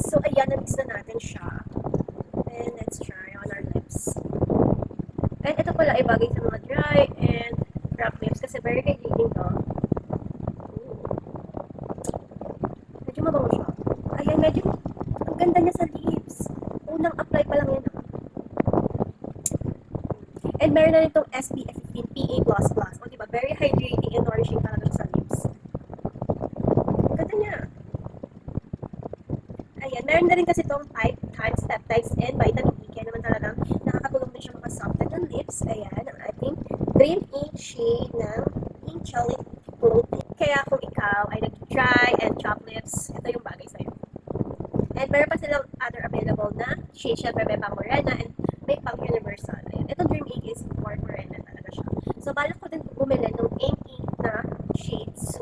So, ayan, na-mix na natin siya. And let's try on our lips. And ito pala ay bagay sa mga dry and cracked lips kasi very hydrating to. Medyo mabango siya. Ayan, medyo ang ganda niya sa lips. Unang apply pa lang yan. And meron na rin itong SPF 15 PA++. O diba, very hydrating and nourishing talaga siya sa lips. Ganda niya. Ayan, meron na rin kasi itong times, peptides, and vitamin E. Kaya naman talagang nakakatulong din siya makasoften ng lips. Ayan, ang ating Dream 8 shade ng Angelic Floating. Kaya kung ikaw ay nag-try and chop lips, ito yung bagay sa'yo. And meron pa silang other available na shade. Siyempre may pang Morena and may pang Universal. Ayan, itong Dream 8 is for Morena talaga siya. So, balak ko din bumili ng Aim 8 na shades